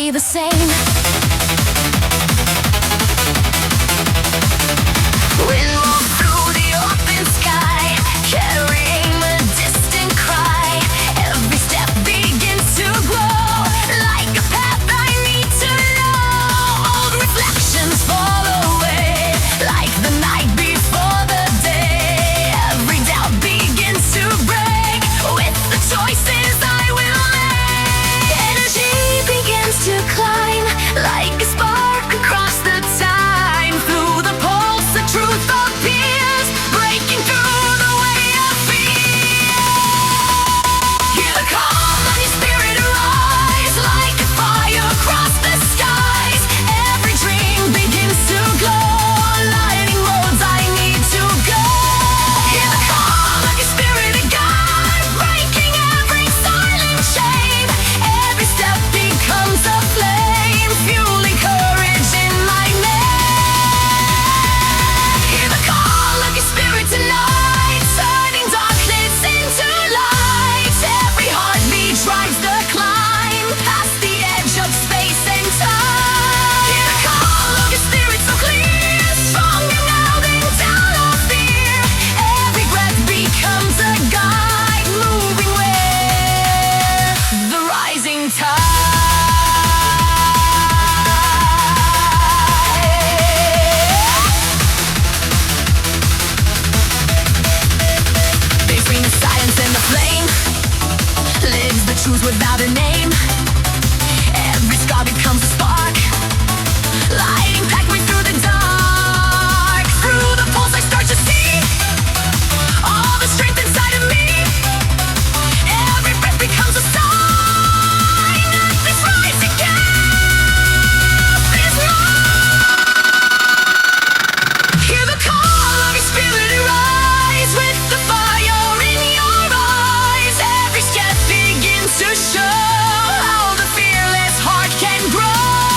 The same. Wind moves through the open sky, carrying a distant cry. Every step begins to glow, like a path I need to know. Old reflections fall away, like the night before the day. Every doubt begins to break, with the choices I will make. Energy begins to climb, like a spark across the time. Through the pulse the truth appears, breaking through the way of fear. Hear the call of your spirit arise, like a fire across the skies. Every dream begins to glow, lighting roads I need to go. Hear the call of your spirit of God, breaking every silent shame. Every step becomes a flame, fueling courage in my name. Hear the call of your spirit tonight, turning darkness into light. Every heartbeat drives the climb, past the edge of space and time. Hear the call of your spirit so clear, stronger now than doubt or fear. Every breath becomes a guide, moving with the rising tide. Between the silence and the flame lives the truth without a name. Every scar becomes a spark, lighting pathway through the dark. Through the pulse I start to see all the strength inside of me. Every breath becomes a sign that this rising gap is mine. Hear the call of your spirit arise, with the fire in your eyes. Every step begins to show how the fearless heart can grow.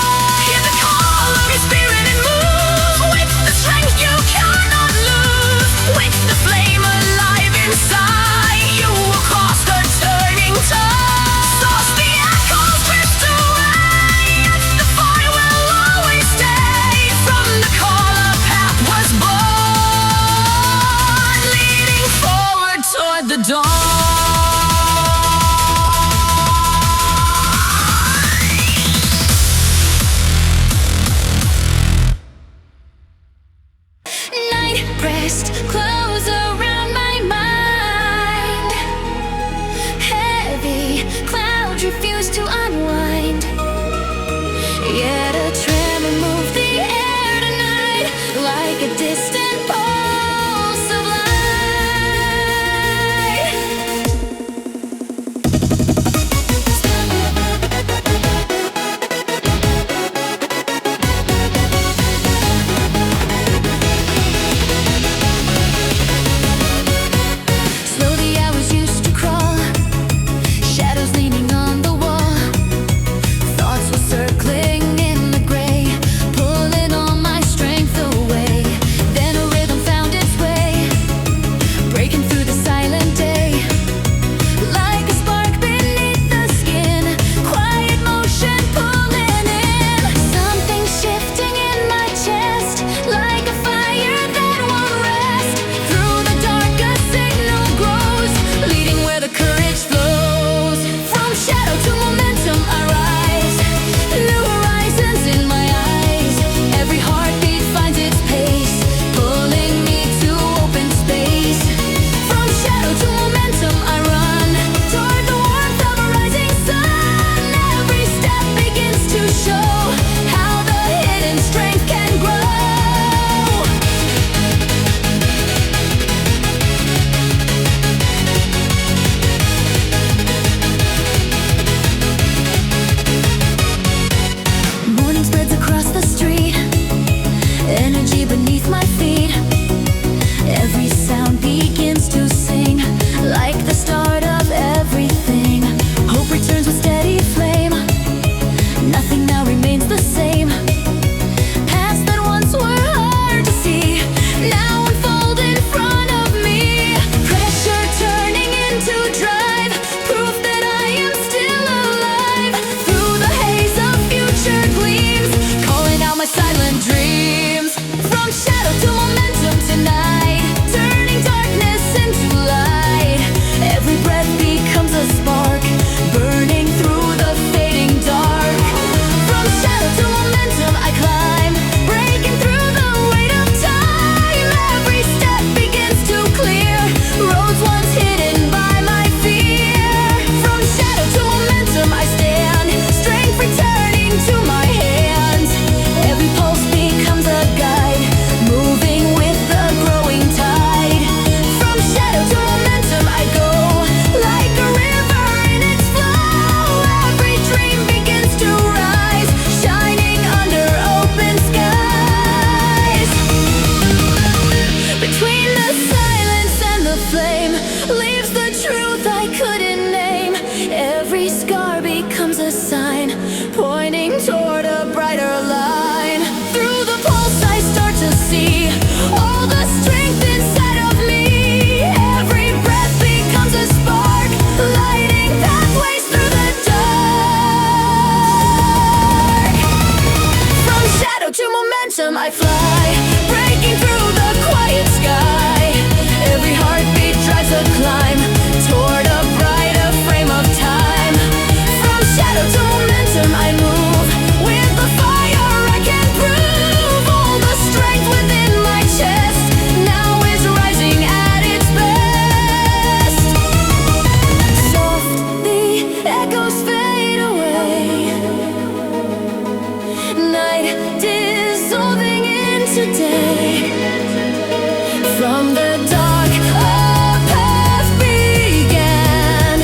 a sign pointing toward a brighter line. Through the pulse I start to see all the strength inside of me. Every breath becomes a spark, lighting pathways through the dark. From shadow to momentum I fly, breaking through the quiet sky. Every heartbeat drives a climb toward a brighter frame of time. From shadow to momentum I move, with the fire I can prove. All the strength within my chest now is rising at its best. Softly echoes fade away, night dissolving into day. From the dark a path began,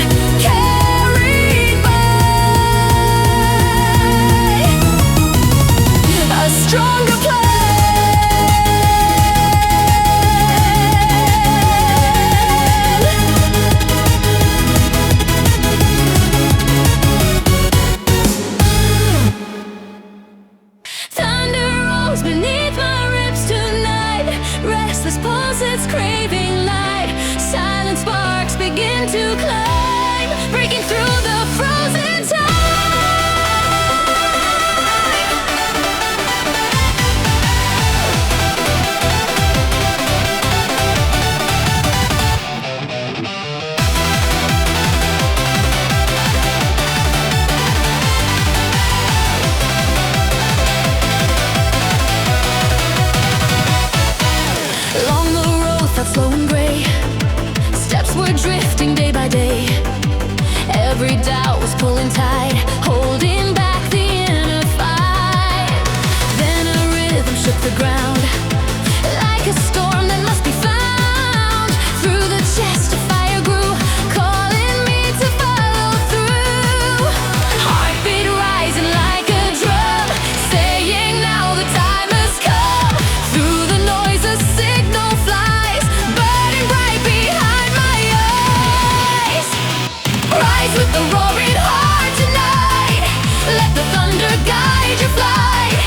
carried by a stronger plan. Thunder rolls beneath my ribs tonight. Restless pulses craving light. Silent sparks begin to climb, breaking through the frozen time. Along the road felt slow and gray. Steps were drifting day by day. Every doubt was pulling tight, holding back the inner fight. Then a rhythm shook the ground, like a storm that must be found. Through the chest a fire grew, calling me to follow through. Heartbeat rising like a drum, saying now the time has come. Through the noise a signal flies, burning bright behind my eyes. Rise with the roaring heart tonight, let the thunder guide your flight.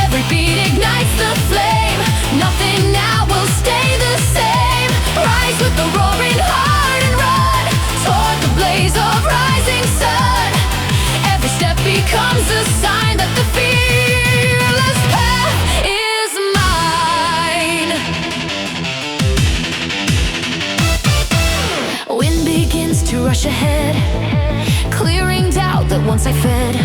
Every beat ignites the flame, nothing now will stay the same. Rise with the roaring heart and run toward the blaze of rising sun. Every step becomes a sign that the fearless path is mine. Wind begins to rush ahead, clearing doubt that once I fed.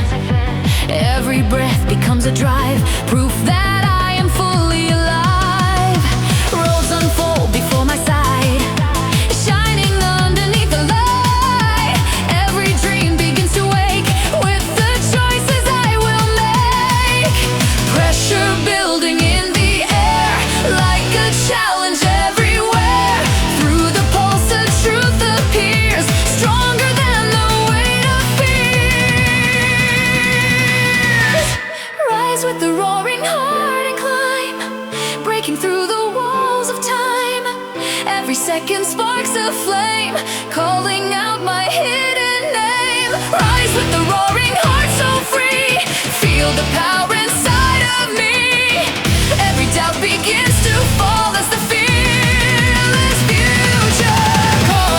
Every breath becomes a drive, proof that I am fully alive. Roads unfold before my sight, shining underneath the light. Every dream begins to wake with the choices I will make. Pressure building in the air, like a challenge everywhere. Through the pulse the truth appears, stronger than the weight of fears. Rise with the roaring heart and climb, breaking through the walls of time. Every second sparks a flame, calling out my hidden name. Rise with the roaring heart so free, feel the power inside of me. Every doubt begins to fall as the fearless future calls.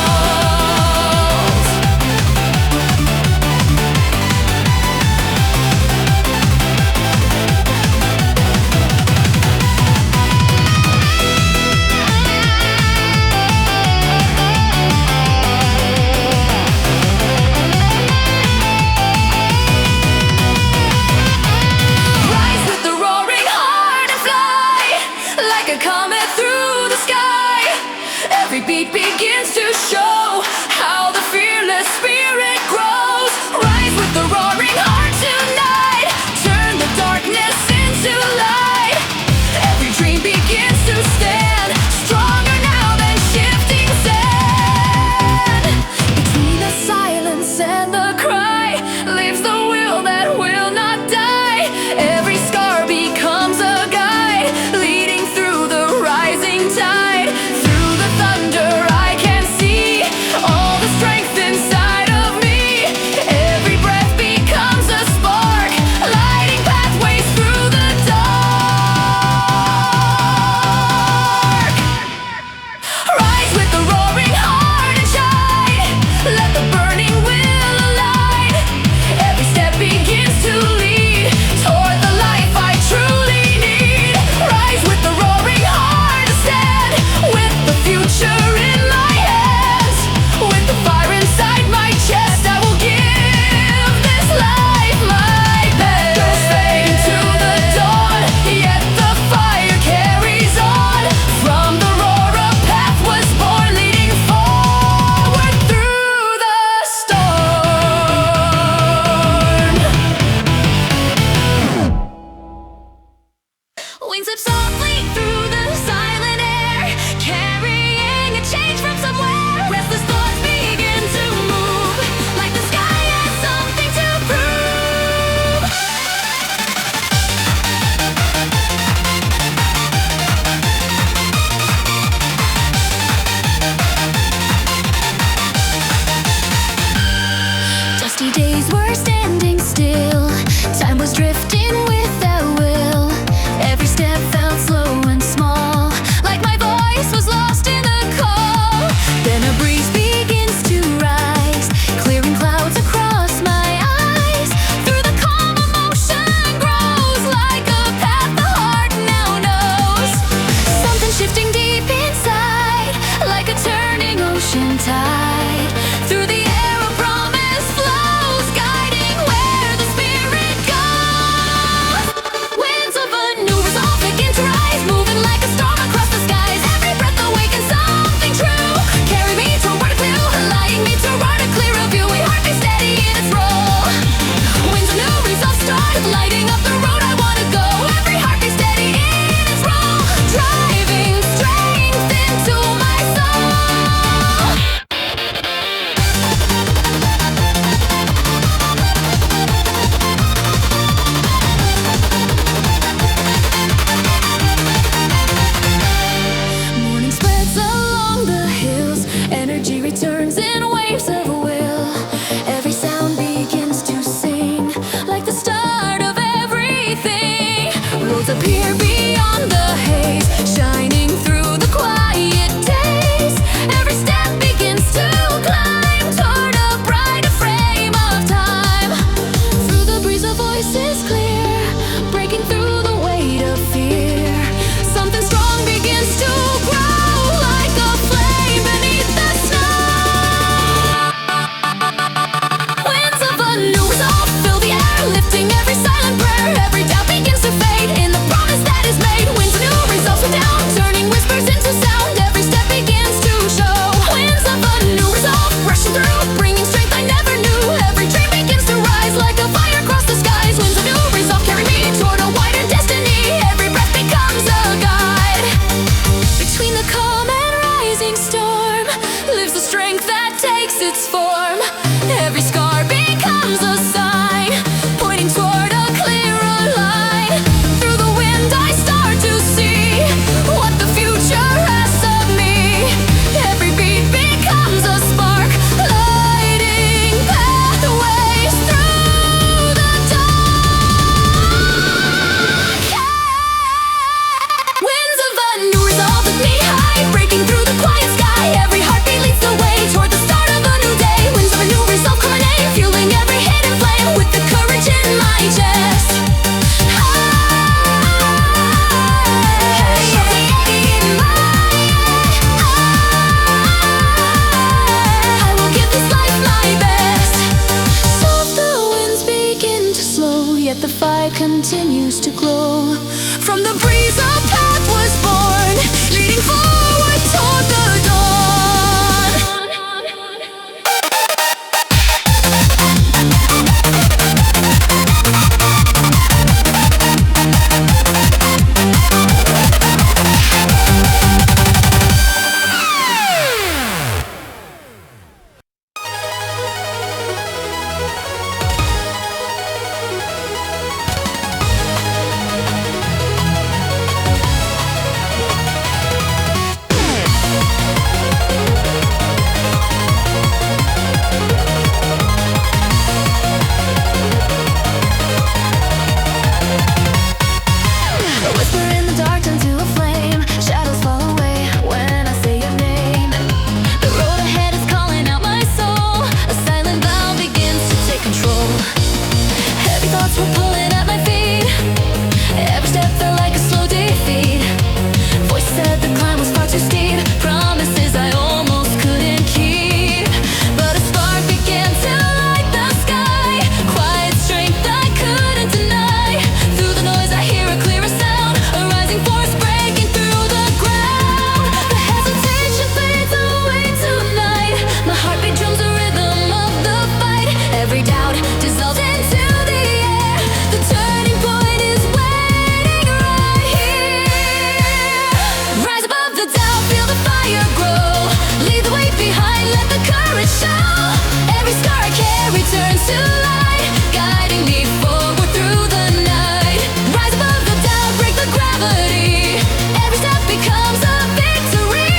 Worlds appear beyond the haze, shining through the quiet days. Every step begins to climb toward a brighter frame of time. Through the breeze, a voice is clear, breaking through the weight of fear. Something strong begins to grow like a flame beneath the snow. Winds of a new resolve fill the air, lifting every silent prayer. Every doubt begins to fade in the promise that is made. Winds of new resolve slow down, turning whispers into sound. Every step begins to show. Winds of a new resolve rushing through, bringing strength I never knew. Every dream begins to rise like a fire across the skies. Winds of new resolve carry me toward a wider destiny. Every breath becomes a guide. Between the calm and rising storm lives the strength that takes its form. Every scar becomes a sign, pointing toward a clearer line. Through the wind I start to see what the future has of me. Every beat becomes a spark, lighting pathways through the dark. Winds of a new resolve lift me high, breaking through the quiet sky. Every heartbeat leads the way toward the start of a new day. Winds of a new resolve culminate, fueling every hidden flame with the courage in my chest. I will give this life my best. So the winds begin to slow, yet the fire continues to glow. From the breeze a path was born, leading forward toward the dawn. A whisper in the dark turns to a flame. Shadows fall away when I say your name. The road ahead is calling out my soul. A silent vow begins to take control. Heavy thoughts were pulling at my feet. Every step felt like a slow defeat. Voices said the climb was far too steep. Promises I almost couldn't keep. But a spark began to light the sky. Quiet strength I couldn't deny. Through the noise I hear a clearer sound. A rising force breaking through the ground. The hesitation fades away tonight. My heartbeat drums the rhythm of the fight. Every doubt dissolves into the air. The turning point is waiting right here. Rise above the doubt, feel the fire grow. Leave the weight behind, let the courage show. Every scar I carry turns to light, guiding me forward through the night. Rise above the doubt, break the gravity. Every step becomes a victory.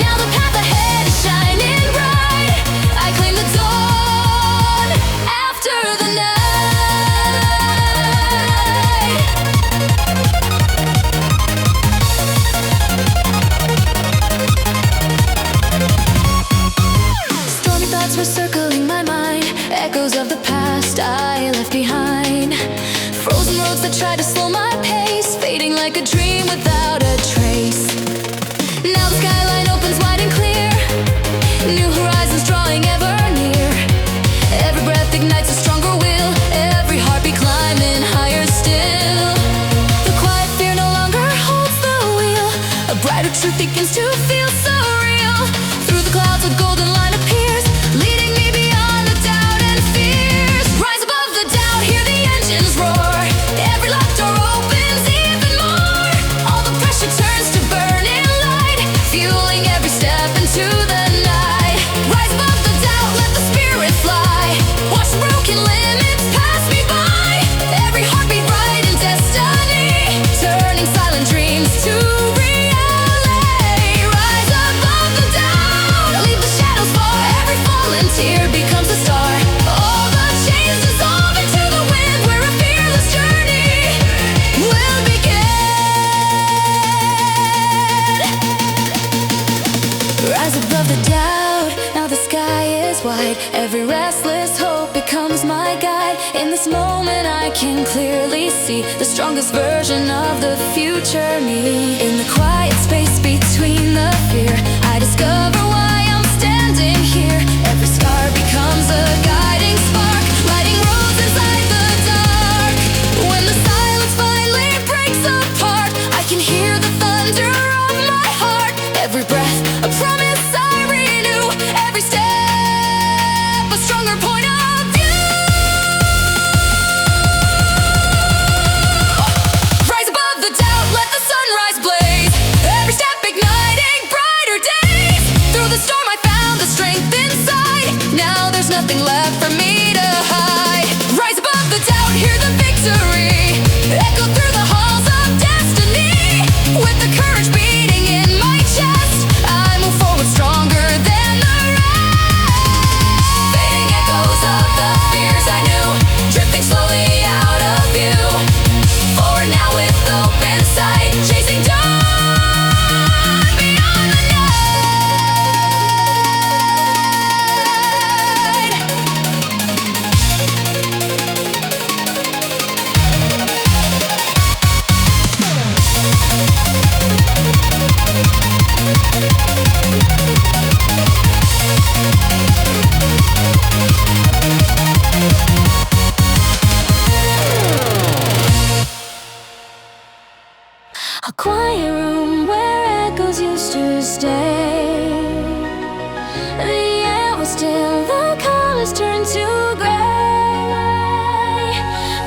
Now the path ahead is shining bright. I claim the dawn after the night. Stormy thoughts were circling my mind. Echoes of the past I left behind. Frozen roads that tried to slow my pace, fading like a dream without a trace. Now the skyline opens wide and clear. New horizons drawing ever near. Every breath ignites a stronger will. Every heartbeat climbing higher still. The quiet fear no longer holds the wheel. A brighter truth begins to feel so real. Through the clouds a golden line appears, leading me beyond the doubt and fears. Rise above the doubt, hear the engines roar. Every locked door opens even more. All the pressure turns to burning light, fueling every step into the night. Rise above the doubt, let the spirit fly. Watch the broken limits pass me by. Every heartbeat writing destiny, turning silent dreams to reality. In this moment I can clearly see the strongest version of the future me. In the quiet space between the fear, I discover why I'm standing here. Every scar becomes a guiding spark, lighting roads inside the dark. When the silence finally breaks apart, I can hear the thunder of my heart. Every breath a promise I renew, every step a stronger point of view. Rise above the doubt, let the sunrise blaze. Every step igniting brighter days. Through the storm I found the strength inside. Now there's nothing left for me to hide. Rise above the doubt, hear the victory echo through the halls of destiny. With the courage beating in my chest, I move forward stronger than the rest. Fading echoes of the fears I knew, drifting slowly out of view. Forward now with open sight, chasing dawn beyond the a quiet room where echoes used to stay. The air was still, the colors turned to gray.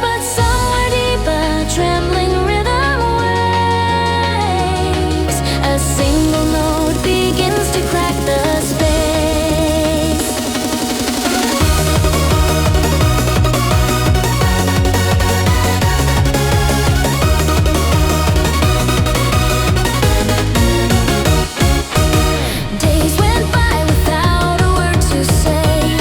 But somewhere deeper, trembling rhythm waves. A single note begins to crack the space. Days went by without a word to say.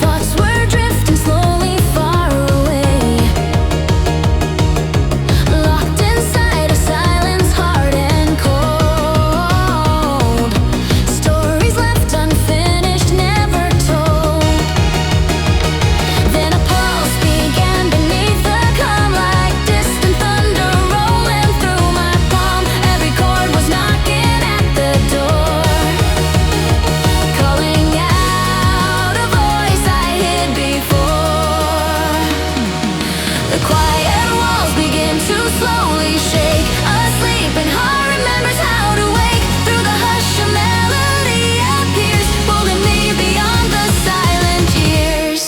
Thoughts were drifting slowly far away. Locked inside a silence hard and cold. Stories left unfinished, never told. Then a pulse began beneath the calm, like distant thunder rolling through my palm. Every chord was knocking at the door, calling out a voice I hid before. The quiet walls begin to slowly shake. A sleeping heart remembers how to wake. Through the hush a melody appears, pulling me beyond the silent years.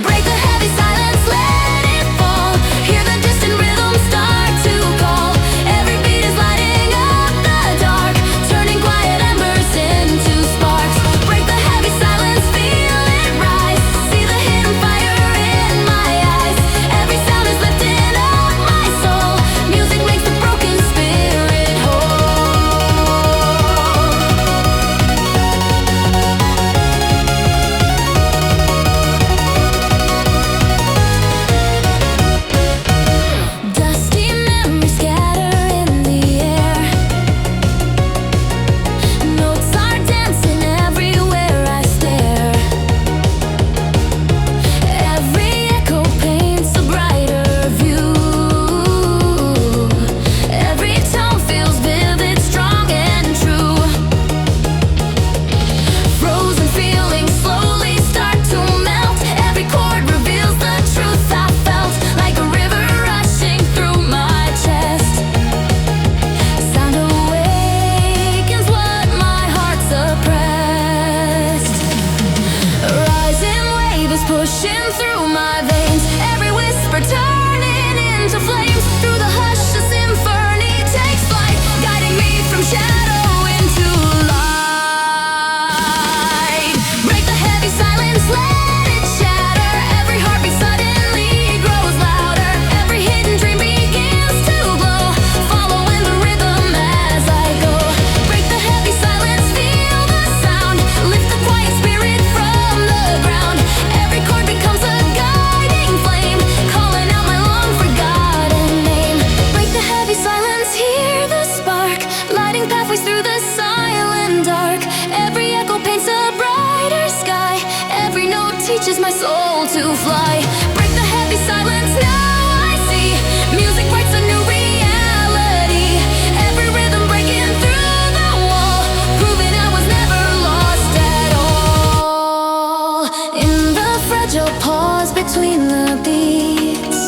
Break the heavy silence, let it fall. Hear the distant rhythm start to call. Every beat is lighting up the dark, turning quiet embers into sparks. Break the heavy silence, feel it rise. See the hidden fire in my eyes. Every sound is lifting up my soul. Music makes the broken spirit whole. Dusty memories scatter in the air. Notes are dancing everywhere I stare. Every echo paints a brighter view. Every tone feels vivid, strong and true. Frozen feelings slowly start to melt. Every chord reveals the truth I felt, like a river rushing through my chest. Sound awakens what my heart suppressed. A rising wave is pushing through my veins. Every whisper turning into flames. Through the hush a symphony takes flight, guiding me from shadow into light. Break the heavy silence, let it shatter. Every heartbeat suddenly grows louder. Every hidden dream begins to glow, following the rhythm as I go. Break the heavy silence, feel the sound. Lift the quiet spirit from the ground. Every chord becomes a guiding flame, calling out my long forgotten able to fly. Break the heavy silence, now I see music writes a new reality. Every rhythm breaking through the wall, proving I was never lost at all. In the fragile pause between the beats,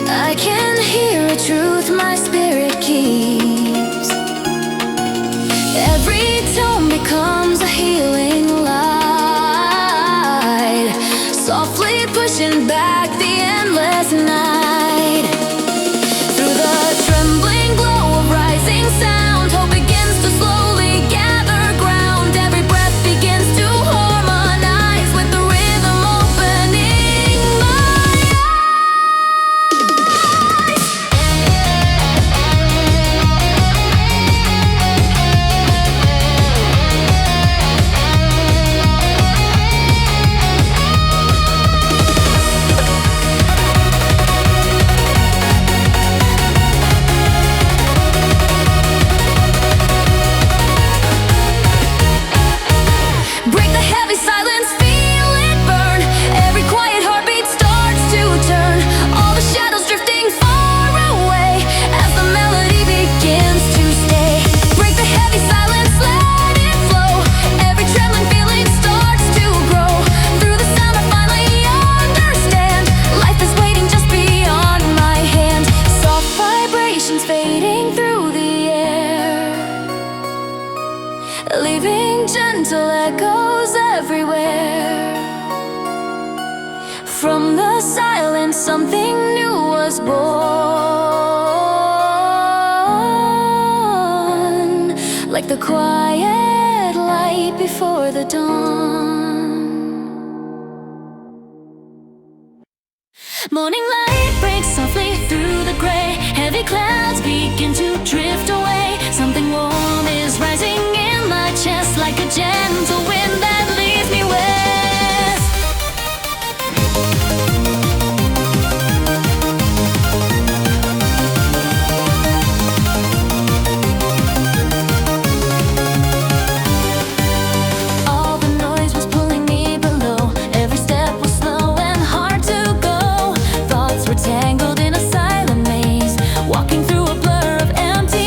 I can hear a truth my spirit keeps. Every tone becomes a healing light, softly pushing back the endless night. Through the trembling glow of rising sound, hope begins to slowly gather ground. Every breath begins to harmonize with the rhythm opening my eyes. Break the heavy silence, feel it burn. Every quiet heartbeat starts to turn. All the shadows drifting far away as the melody begins to stay. Break the heavy silence, let it flow. Every trembling feeling starts to grow. Through the sound I finally understand. Life is waiting just beyond my hand. Soft vibrations fading through the air, leaving gentle echoes everywhere. From the silence, something new was born, like the quiet light before the dawn. Morning light breaks softly through the gray. Heavy clouds begin to drift away. Something warm is rising in my chest, like a gentle wind that leads me west. All the noise was pulling me below. Every step was slow and hard to go. Thoughts were tangled in a silent maze, walking through a blur of empty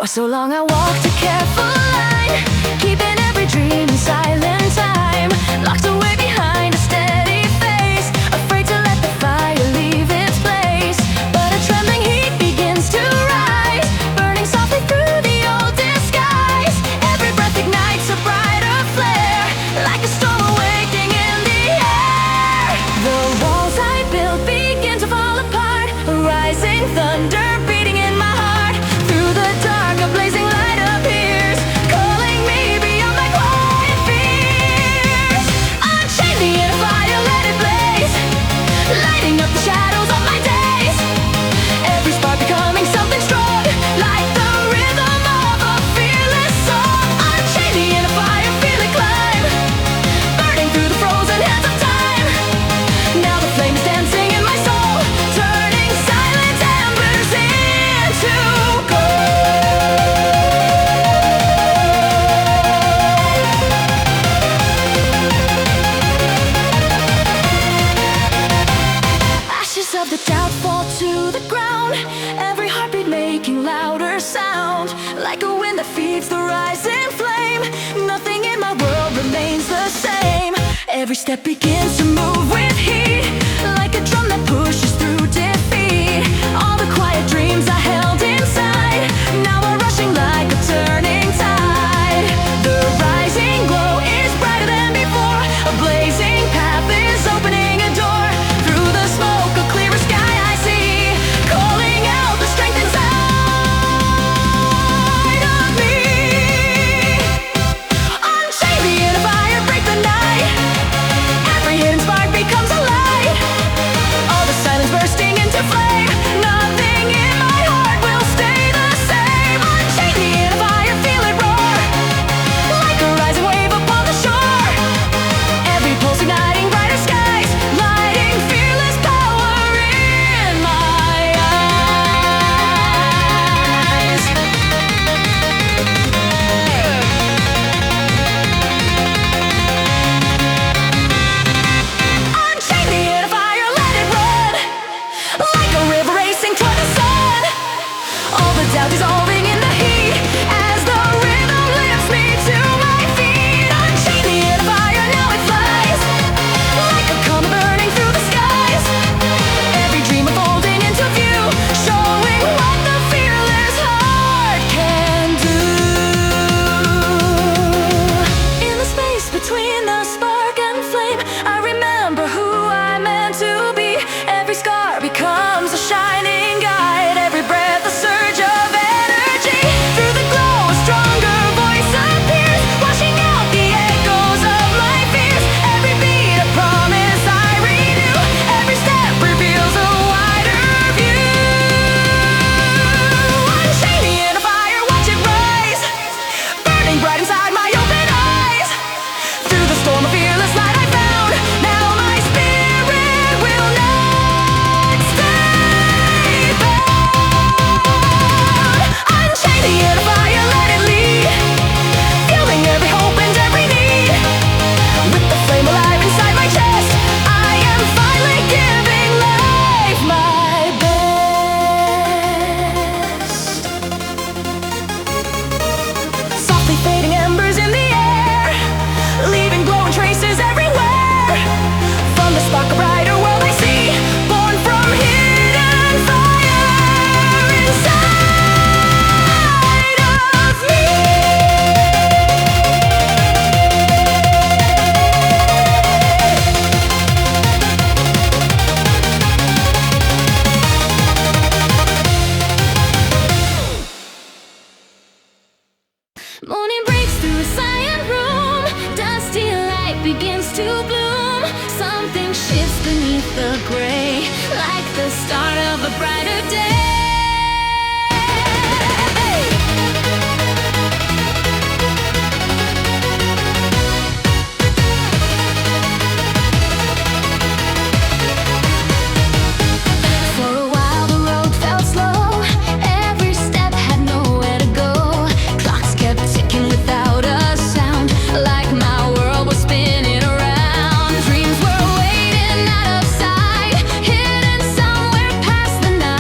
so long I walked a careful line, keeping every dream in silent time, locked away behind a steady face, afraid to let the fire leave its place. But a trembling heat begins to rise, burning softly through the old disguise. Every breath ignites a brighter flare, like a storm awakening in the air. The walls I built begin to fall apart, a rising thunder beating in my heart. Through the dark a blazing light appears, calling me beyond my quiet fears. Unchain me in a fire, let it blaze, lighting up the shadows of my days. Every spark becoming something strong, like the rhythm of a fearless song. Unchain me in a fire, feel it climb, burning through the frozen hands of time. Now the flame is dancing in my soul, turning silent embers into gold. Ashes of the doubt fall to the ground, every heartbeat making louder sound, like a wind that feeds the rising flame. Nothing in my world remains the same. Every step begins to move with heat, like a drum that pushes through defeat. All the quiet dreams I held inside now are rushing like a turning tide. The rising glow is brighter than before, a blazing path is opening a door. Through the smoke a clearer sky I see, calling out the strength inside of me. Unchain me in a fire, break the night, every hidden spark becomes a light. All the silence bursting into flame, nothing in my heart will stay the same. Unchain me in a fire, feel it roar, like a rising wave upon the shore. Every pulse igniting brighter skies, lighting fearless power in my eyes. Unchain me in a fire, let it run, like a river racing toward the sun. All the doubt dissolving in the heat, as the rhythm lifts me to my feet. Unchain me in a fire, now it flies, like a comet burning through the skies. Every dream unfolding into view, showing what the fearless heart can do. In the space between the spark and flame, I remember who I meant to be. Every scar becomes a shining guide, every breath a surge of energy. Through the glow a stronger voice appears, washing out the echoes of my fears. Every beat a promise I renew, every step reveals a wider view. Unchain me in a fire, watch it rise, burning bright inside my open eyes. Through the storm of fearless light I found, now my spirit will not stay bound. Unchain me in a fire, let it lead, fueling every hope and every need. With the flame alive inside my chest, I am finally giving life my best. Softly fading embers in the air, leaving glowing traces everywhere. From the spark a brighter world I see, born from hidden fire inside of me. Morning breaks through a silent room, dusty light begins to bloom. Something shifts beneath the gray, like the start of a brighter day. For a while the road felt slow, every step had nowhere to go. Clocks kept ticking without a sound, like my world was spinning around. Dreams were waiting out of sight, hidden somewhere past the night.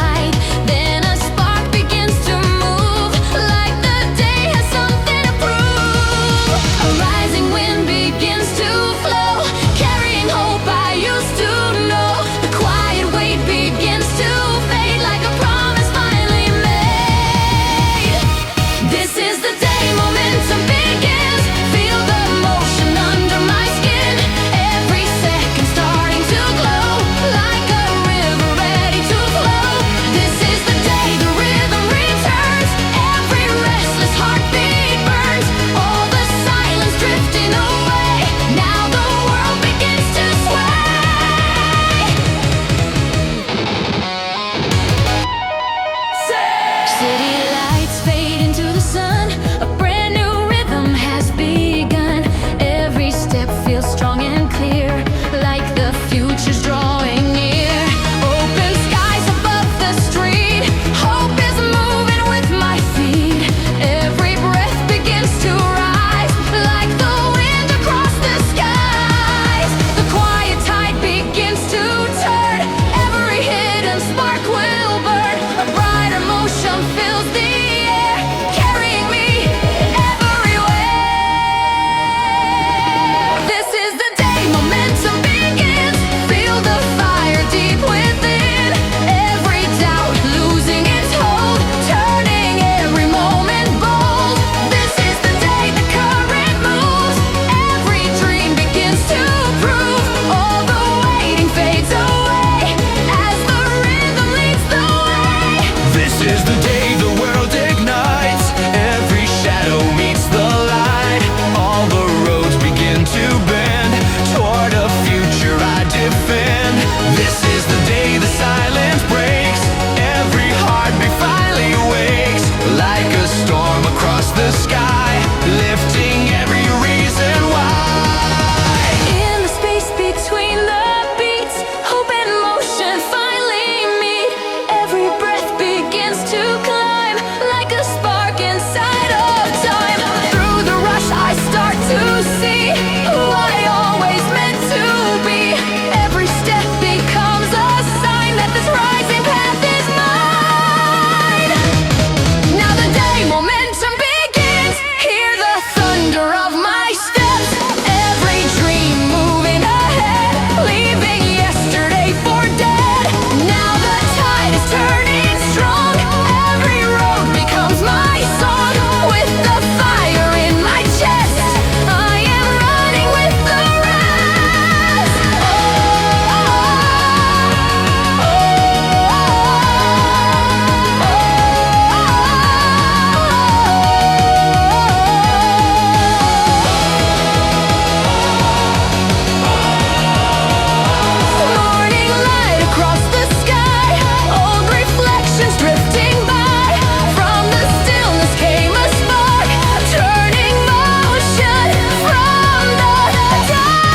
across the sky, lifting every reason why. In the space between the beats, hope and motion finally meet. Every breath begins to climb like a spark inside of time. Through the rush I start to see who I always meant to be. Every step becomes a sign that this rising path is mine. Now the day momentum begins. Hear the thunder of my steps. Every dream moving ahead, leaving yesterday for dead. Now the tide is turning strong. Every road becomes my song. With the fire in my chest, I am running with the rest. Morning light across the sky, old reflections drifting by. From the stillness came a spark, turning motion from the dark.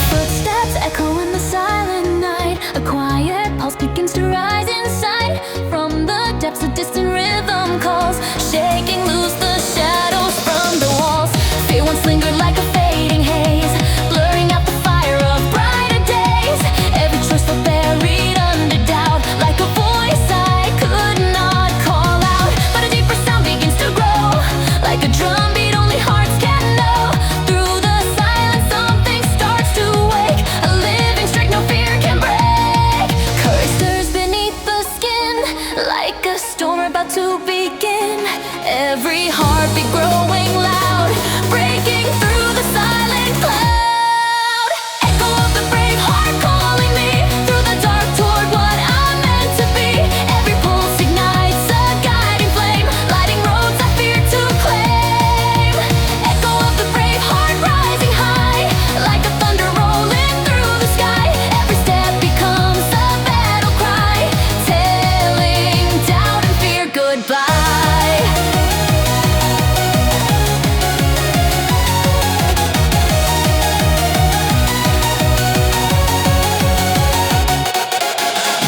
Footsteps echo in the silent night. A quiet pulse begins to rise inside. From the depths a distant rhythm calls, shaking loose the shadows from the walls. Fear once lingered like a fading haze, blurring out the fire of brighter days. Every choice felt buried under doubt, like a voice I could not call out. But a deeper sound begins to grow, like a drumbeat only hearts can know. Through the silence something starts to wake, a living strength no fear can break. Courage stirs beneath the skin, like a storm about to begin. Every heartbeat growing loud, breaking through the silent cloud. Echo of the brave heart calling me through the dark toward what I'm meant to be. Every pulse ignites a guiding flame, lighting roads I fear to claim. Echo of the brave heart rising high, like a thunder rolling through the sky. Every step becomes a battle cry, telling doubt and fear goodbye.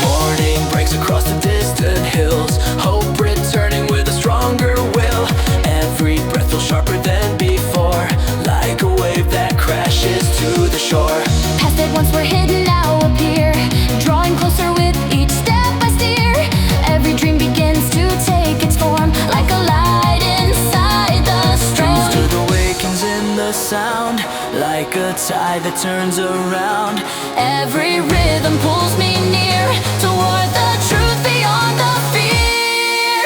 Morning breaks across the distant hills, hope returning with a stronger will. Every breath feels sharper than before, like a wave that crashes to the shore. Paths that once were hidden now appear, drawing closer with each step I steer. Every dream begins to take its form, like a light inside the storm. To the wakens in the sound, like a tide that turns around. Every rhythm pulls me near toward the truth beyond the fear.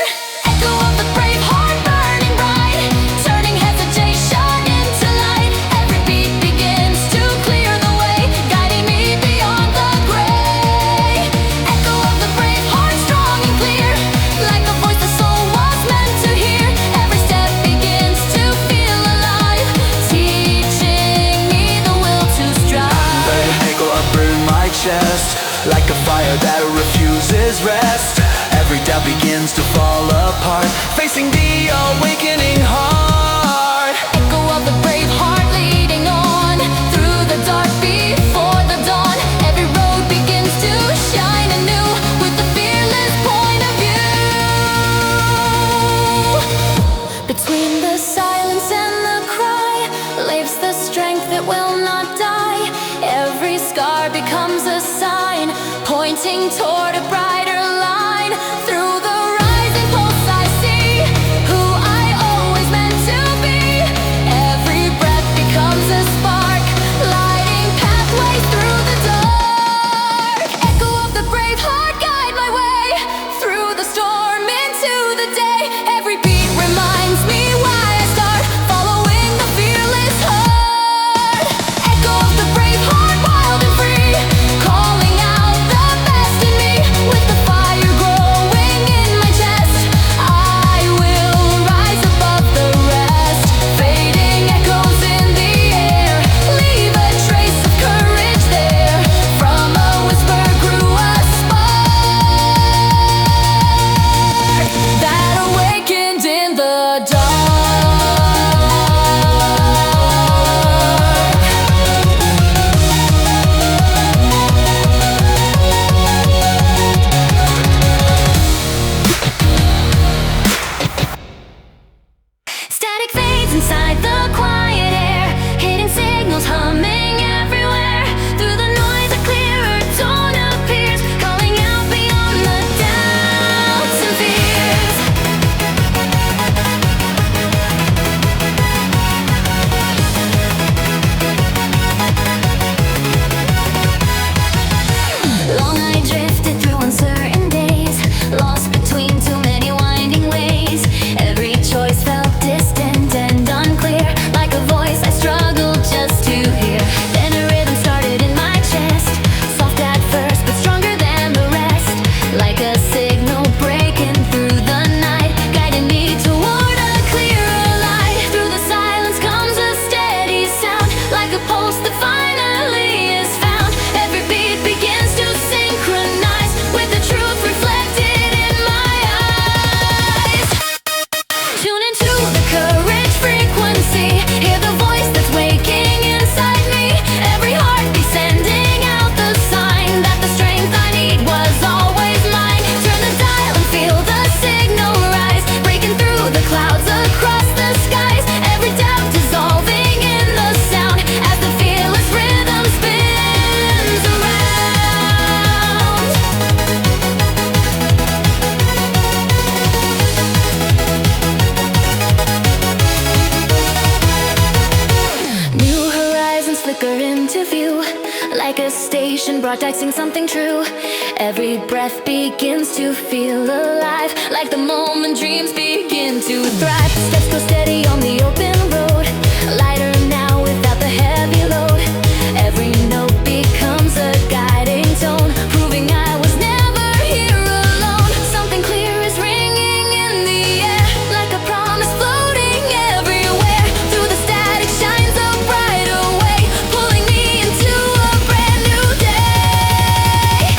Echo of the brave heart burning bright, turning hesitation into light. Every beat begins to clear the way, guiding me beyond the gray. Echo of the brave heart strong and clear, like a voice the soul was meant to hear. Every step begins to feel alive, teaching me the will to strive. Let it echo up in my chest, like a fire that refuses rest. Every doubt begins to fall apart, facing the awakening heart. Echo of the brave heart leading on through the dark before the dawn. Every road begins to shine anew with the fearless point of view. Between the silence and the cry lives the strength that will not die. Every scar becomes a sign, pointing toward a brighter line. Through the rising pulse I see who I always meant to be. Every breath becomes a spark, lighting pathways through the dark. Echo of the brave heart guide my way through the storm into the day. inside the quiet air, hidden signals humming everywhere. Through the noise a clearer tone appears, calling out beyond the doubts and fears. Long I drifted through uncertain days, lost between too many winding ways. Every choice felt distant and unclear, like a voice I struggled just to hear. Then a rhythm started in my chest, soft at first but stronger than the rest. Like a signal breaking through the night, guiding me toward a clearer light. Through the silence comes a steady sound, like a pulse that finally is found. Every beat begins to synchronize with the truth reflected in my eyes. Tune into the courage frequency, hear the voice that's waking inside me. Every heartbeat sending out the sign that the strength I need was always mine. Turn the dial and feel the signal rise, breaking through the clouds across the skies. Every doubt dissolving in the sound as the fearless rhythm spins around. New horizons flicker into view, like a station broadcasting something true. Every breath begins to feel alive, like the moment dreams begin to thrive. Steps go steady on the open road, lighter now without the heavy load. Every note becomes a guiding tone, proving I was never here alone. Something clear is ringing in the air, like a promise floating everywhere. Through the static shines a brighter way, pulling me into a brand new day.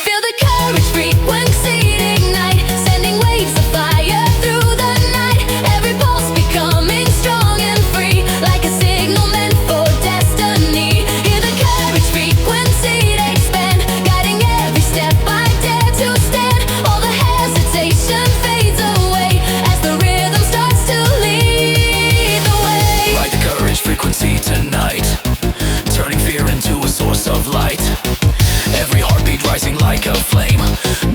Feel the courage frequency ignite, sending waves of fire through the night. Every pulse becoming strong and free, like a signal meant for destiny. Hear the courage frequency expand, guiding every step I dare to stand. All the hesitation fades away as the rhythm starts to lead the way. Ride the courage frequency tonight, turning fear into a source of light. Every heartbeat rising like a flame,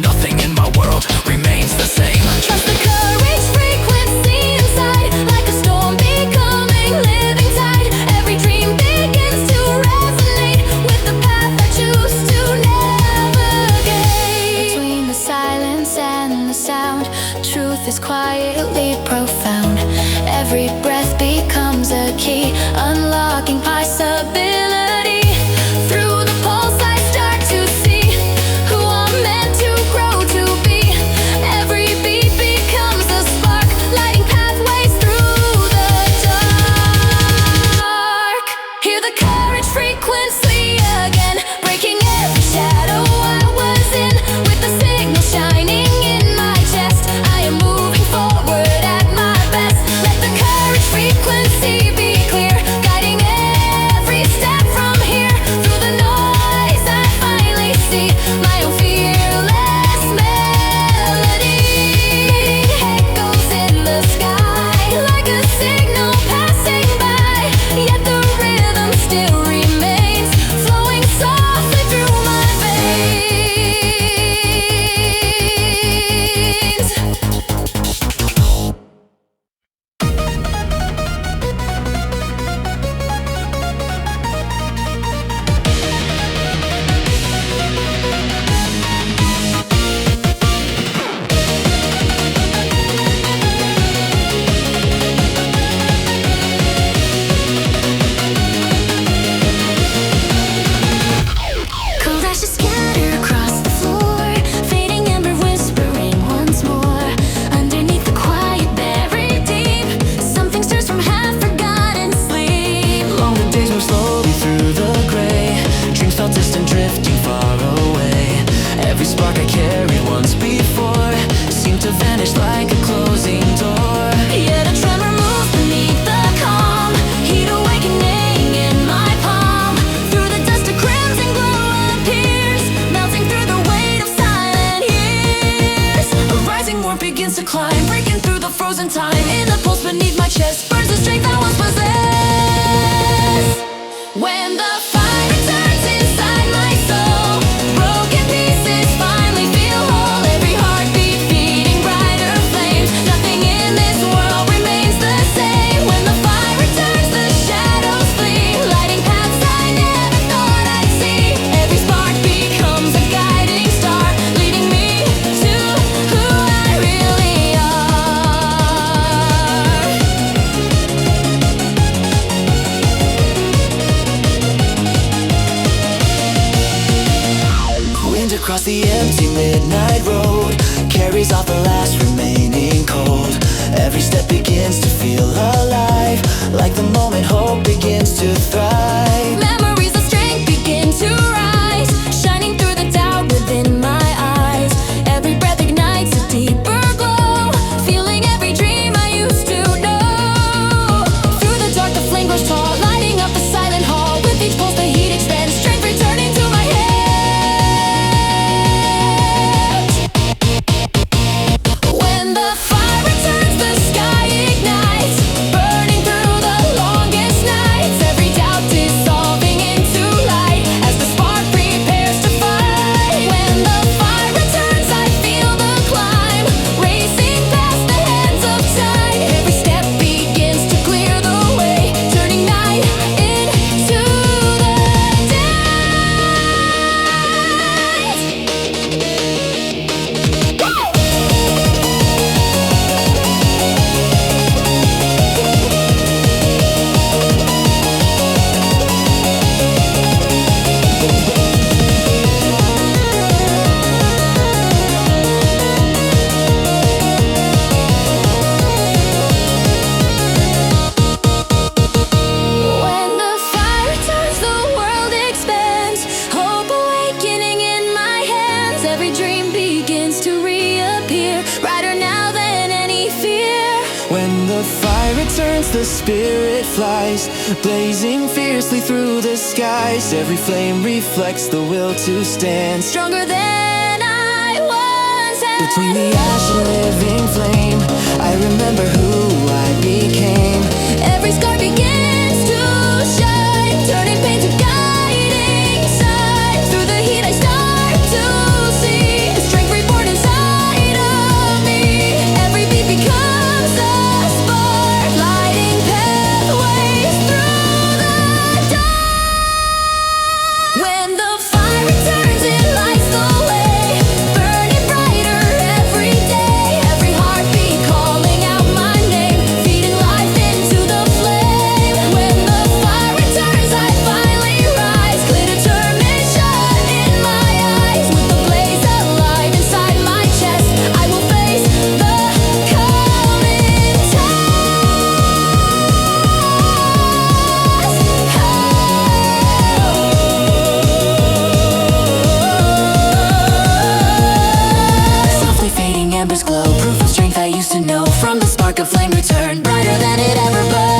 nothing in my world remains the same. Trust the courage frequency inside, like a storm becoming living tide. Every dream begins to resonate with the path I choose to navigate. Between the silence and the sound, truth is quietly profound. Every breath becomes a key, unlocking possibility. Through the pulse I start to see who I'm meant to grow to be. Every beat becomes a spark, lighting pathways through the dark. Hear the courage frequency again, breaking every shadow I was in. With the signal shining in my chest, I am moving forward at my best. Let the courage frequency be clear, guiding every step from here. Through the noise I finally see my own fearless melody. Echoes in the sky, like a signal passing by. Yet the rhythm still remains, flowing softly through my veins. Cold ashes scatter across the floor, fading ember whispering once more. Underneath the quiet buried deep, something stirs from half-forgotten sleep. Longer days move slowly through the gray, dreams felt distant drifting far away. Every spark I carried once before seemed to vanish like a closing door. Yet a tremor moves beneath the calm, heat awakening in my palm. Through the dust a crimson glow appears, melting through the weight of silent years. A rising warmth begins to climb, breaking through the frozen time. In the pulse beneath my chest burns the empty midnight road, carries off the last remaining cold. Every step begins to feel alive, like the moment hope begins to thrive. Memories of strength begin to rise, shining through the doubt within my eyes. Every breath ignites a deeper glow, feeling every dream I used to know. Through the dark the flame grows tall, lighting up the silent hall. With each pulse the heat expands, strength returning to my head. When the fire returns, the sky ignites, burning through the longest nights. Every doubt dissolving into light as the spark prepares to fight. When the fire returns, I feel the climb, racing past the hands of time. Every step begins to clear the way, turning night into the day. When the fire turns, the world expands, hope awakening in my hands. Every dream begins to reappear, brighter now than any fear. When the fire returns, the spirit flies, blazing fiercely through the skies. Every flame reflects the will to stand. Stronger than I once had. Between the ash and living flame, I remember who I became. Every scar begins to shine, turning pain to guiding signs. Through the heat I start to see the strength reborn inside of me. Every beat becomes a spark, lighting pathways through the dark. When the fire returns, it lights the way, burning brighter every day. Every heartbeat calling out my name, feeding life into the flame. When the fire returns, I finally rise, clear determination in my eyes. With the blaze alive inside my chest, I will face the coming test. Softly fading embers glow, proof of strength I used to know. From the spark of flame return, brighter than it ever burned.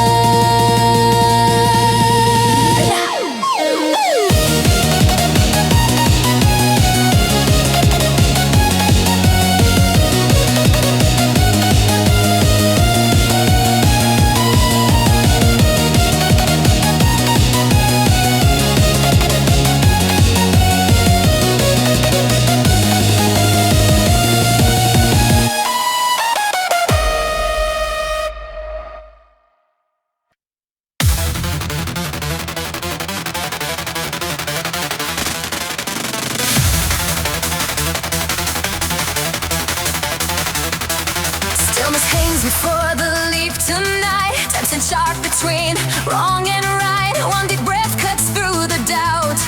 Stillness hangs before the leap tonight, tension sharp between wrong and right. One deep breath cuts through the doubt,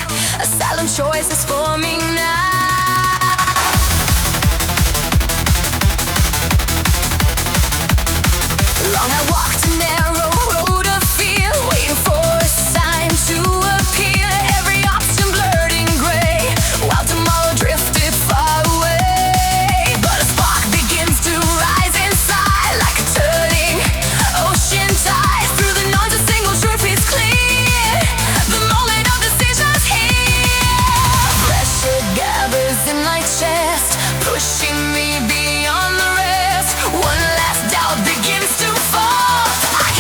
a silent choice is forming now. Long I walked a narrow road of fear, waiting for a sign to appear. Every option blurred in gray, while tomorrow drifted far away. But a spark begins to rise inside, like a turning ocean tide. Through the noise a single truth is clear, the moment of decisions here. Pressure gathers in my chest, pushing me beyond the rest. One last doubt begins to fall, I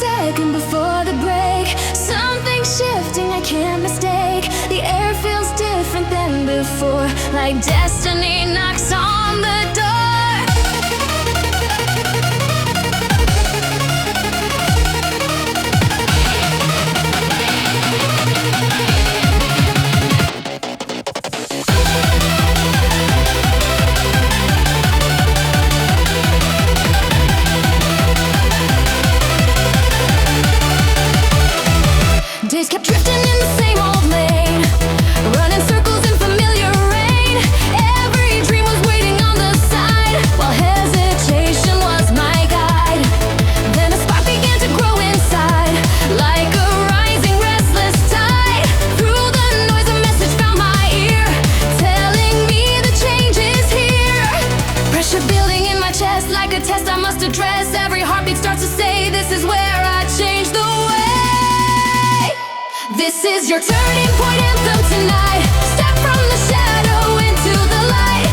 second before the break. Something shifting I can't mistake. The air feels different than before, like destiny knocks on the door. Days kept drifting in the same old lane, running circles in familiar rain. Every dream was waiting on the side, while hesitation was my guide. Then a spark began to grow inside, like a rising restless tide. Through the noise a message found my ear, telling me the change is here. Pressure building in my chest like a test I must address. Every heartbeat starts to say, this is where I change the way. This is your turning point anthem tonight. Step from the shadow into the light.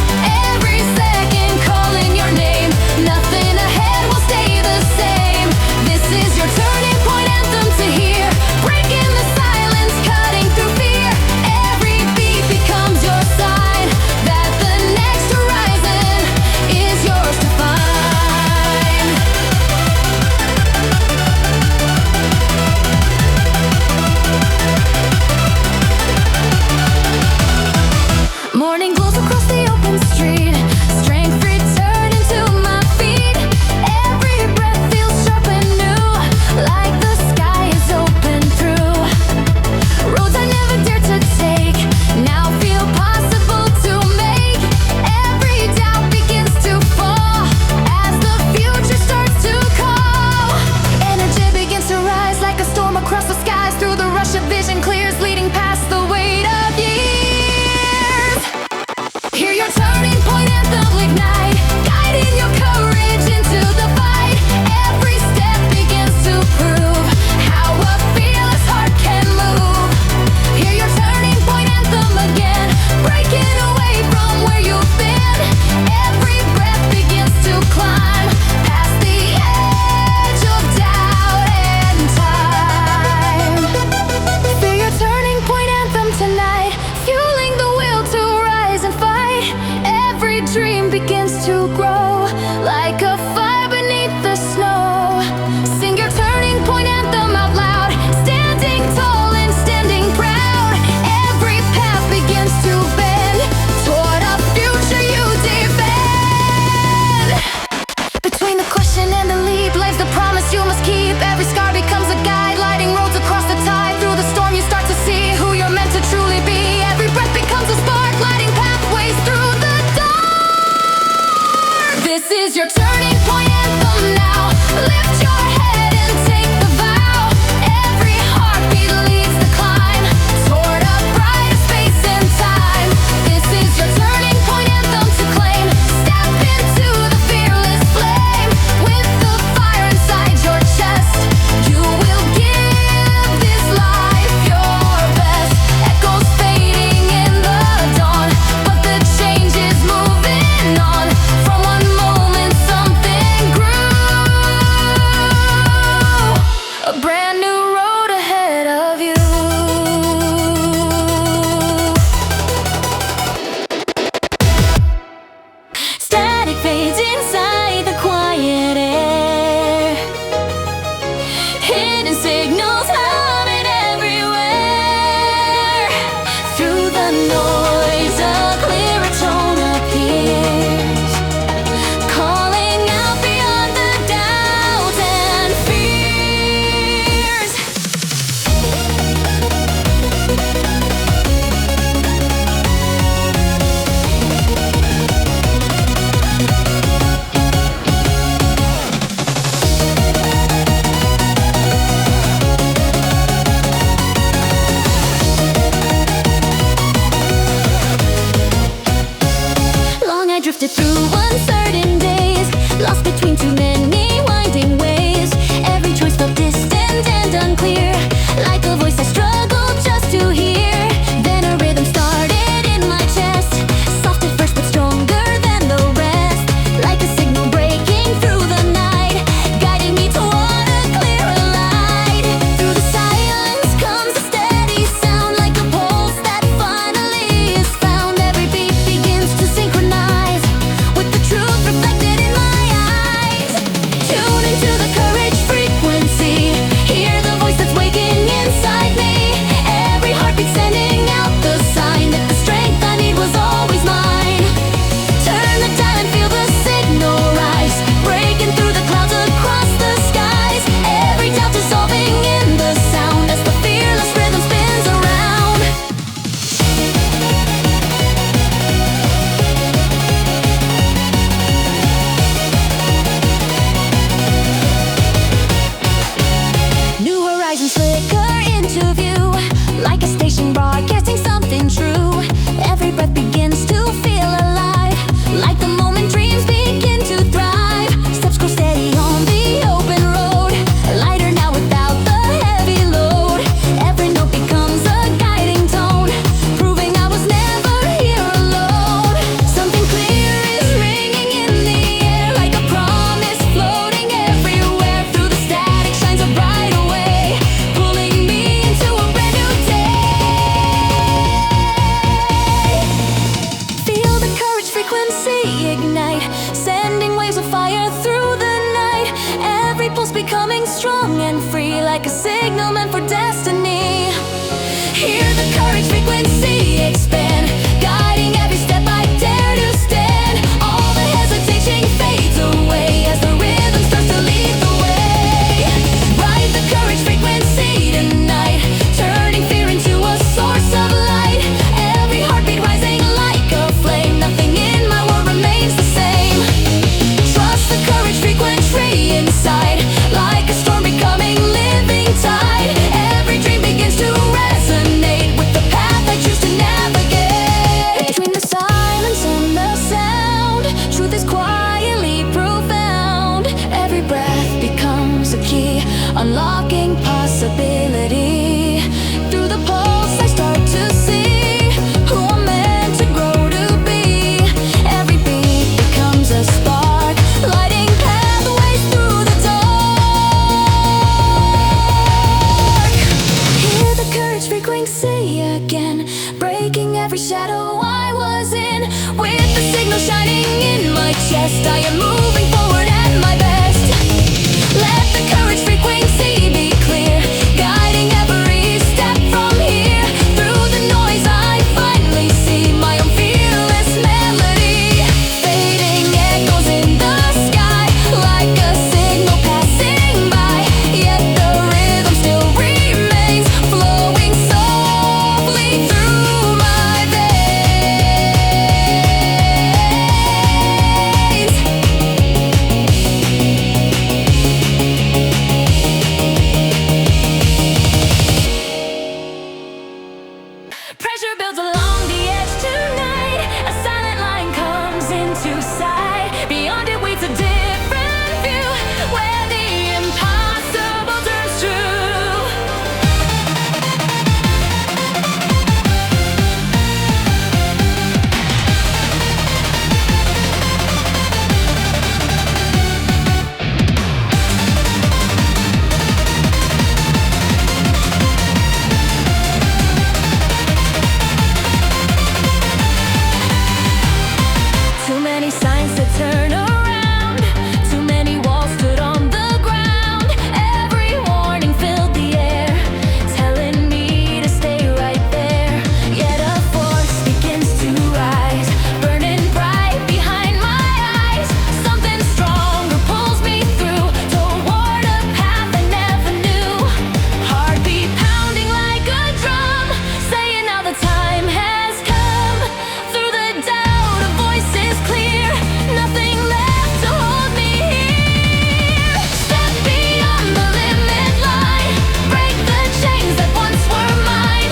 Every second calling your name. Nothing ahead will stay the same. This is your turning point anthem to hear. Breaking the silence, cutting through fear. Every beat becomes your sign that the next horizon is yours to find. every shadow I was in. With the signal shining in my chest, I am moving forward at my best. Let the courage frequency be clear, guiding every step from here. Through the noise I finally see my own fearless melody. Fading echoes in the sky, like a signal passing by. Yet the rhythm still remains, flowing softly through my veins. Pressure builds along the edge tonight. A silent line comes into sight. Beyond it waits a different view, where the impossible turns true. Too many signs to turn around. Too many walls stood on the ground. Every warning filled the air, telling me to stay right there. Yet a force begins to rise, burning bright behind my eyes. Something stronger pulls me through, toward a path I never knew. Heartbeat pounding like a drum, saying now the time has come. Through the doubt, a voice is clear. Nothing left to hold me here. Step beyond the limit line, break the chains that once were mine.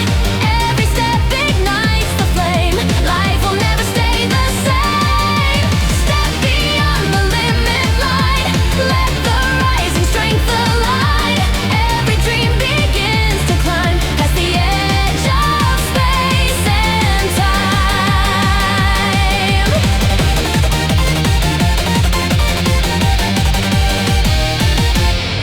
Every step ignites the flame. Life will never stay the same. Step beyond the limit line, let the rising strength align. Every dream begins to climb past the edge of space and time.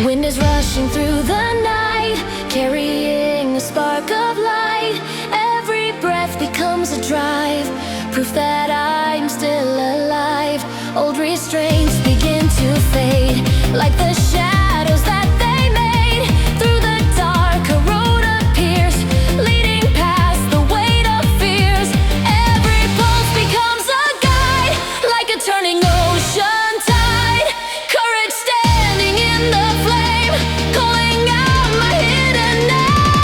Wind is rushing through the night, carrying a spark of light. Every breath becomes a drive, proof that I'm still alive. Old restraints begin to fade, like the shadows that they made. Through the dark, a road appears, leading past the weight of fears. Every pulse becomes a guide, like a turning ocean tide. Courage standing in the flame, calling out my hidden name.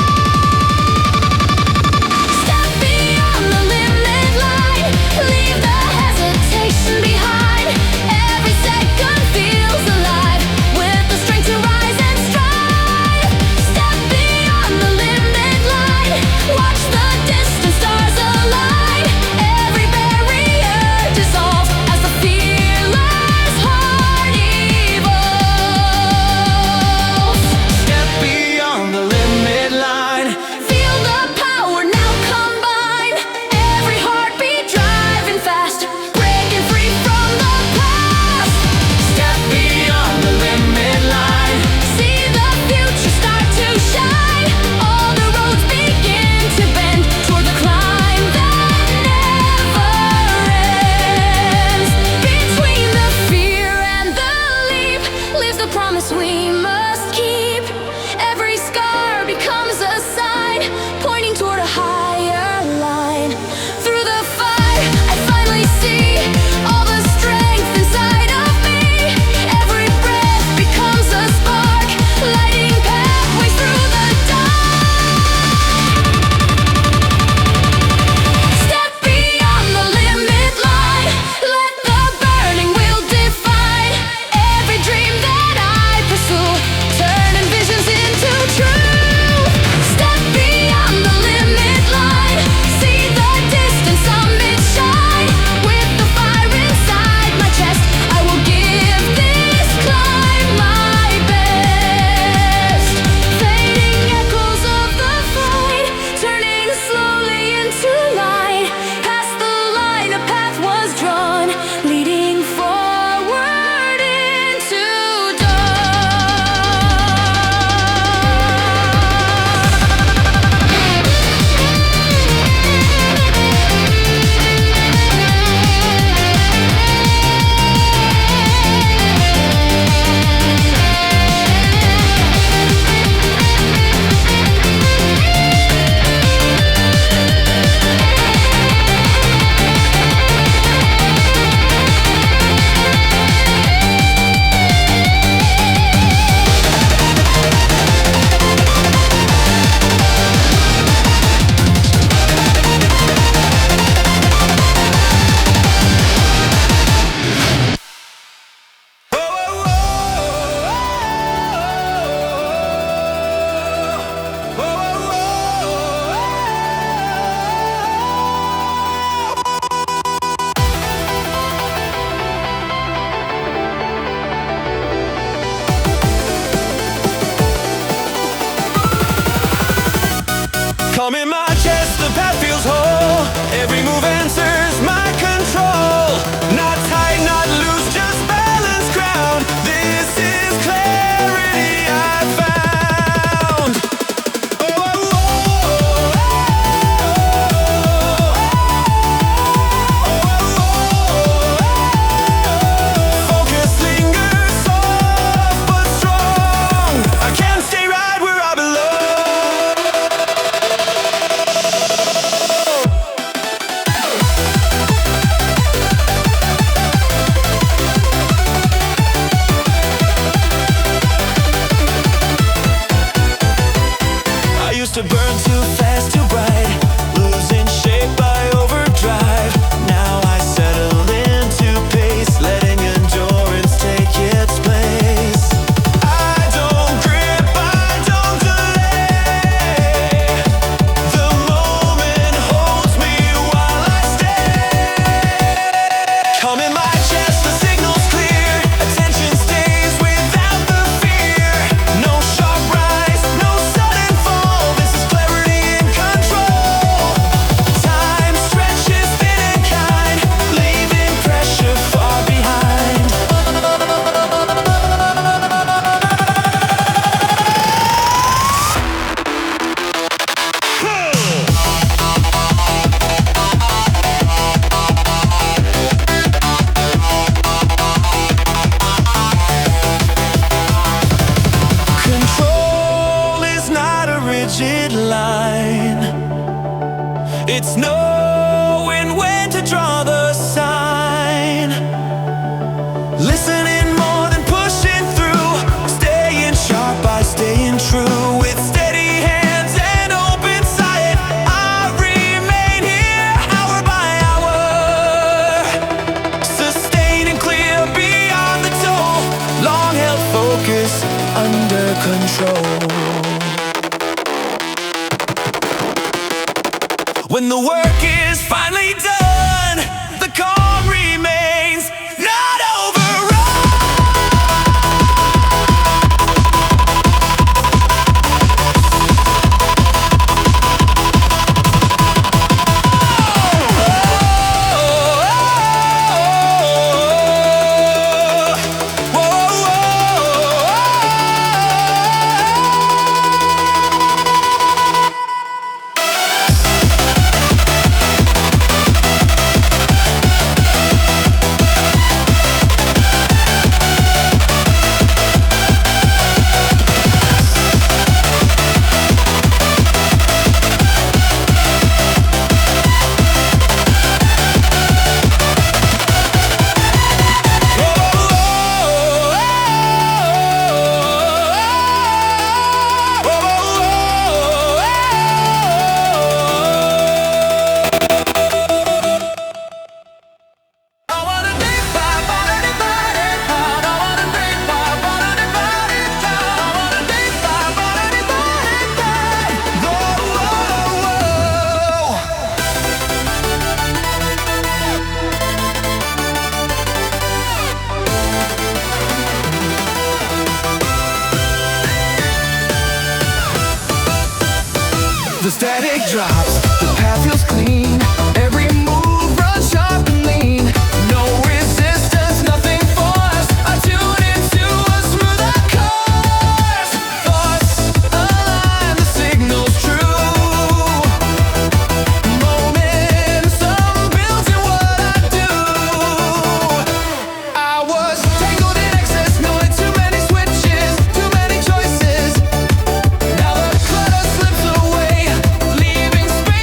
Step beyond the limit line, leave the hesitation behind. Every second feels alive, with It's knowing when to draw the sign. Listening more than pushing through. Staying sharp by staying true. With steady hands and open sight, I remain here hour by hour. Sustaining clear beyond the toll. Long held focus under control. When the work is finally done, the calm remains, not overrun. The static drops, the path feels clean. Every move runs sharp and lean. No resistance, nothing forced. I tune into a smoother course. Thoughts align, the signal's true. Momentum builds in what I do. I was tangled in excess, knowing too many switches, too many choices. Now the clutter slips away, leaving space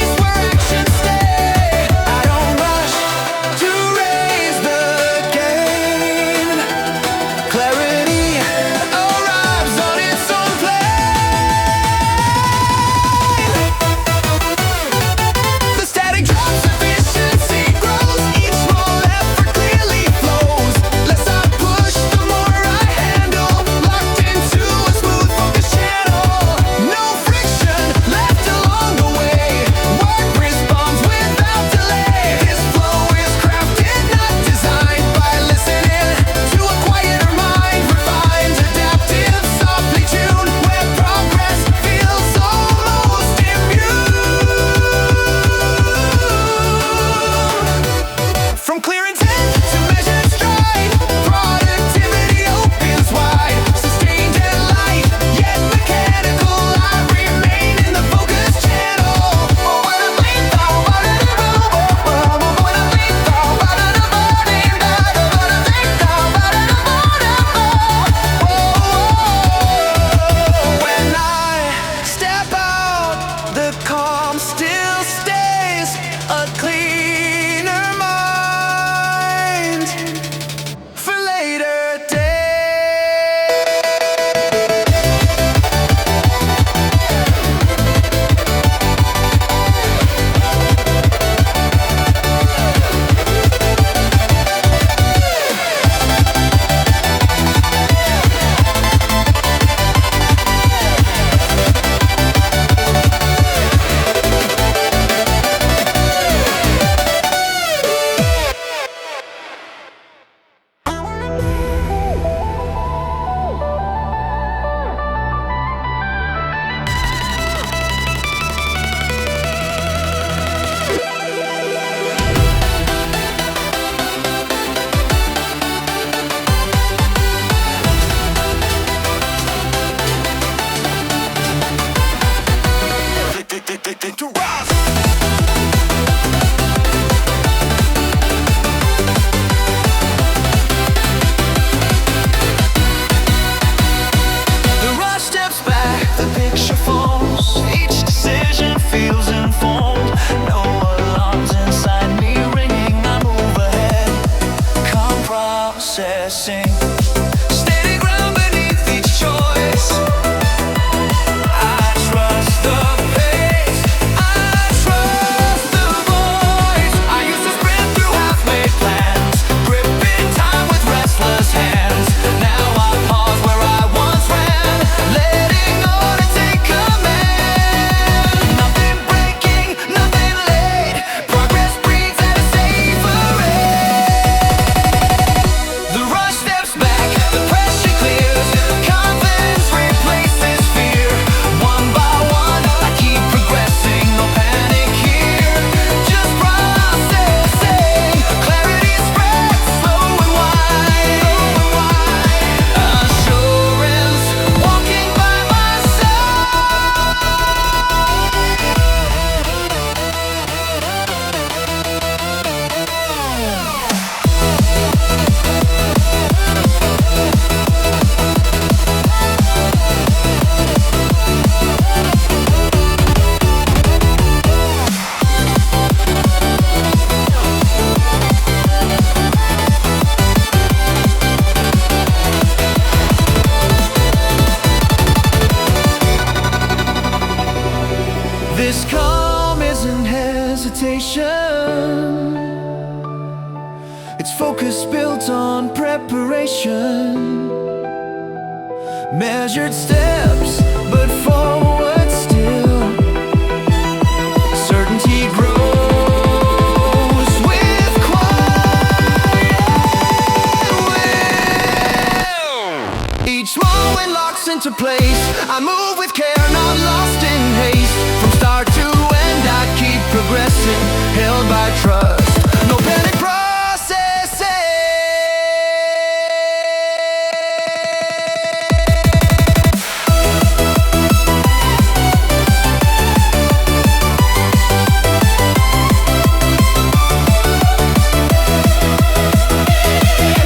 meditation. It's focus built on preparation. Measured steps, but forward still. Certainty grows with quiet will. Each moment locks into place. I move with care, not lost in haste. From start to end, I keep progressing, held by trust. No panic processing.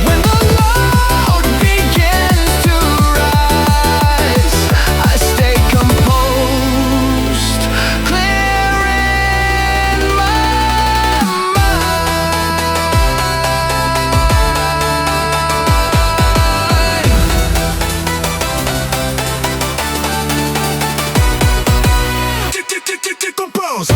When the load begins to rise, I stay composed, clear in my mind. Compose.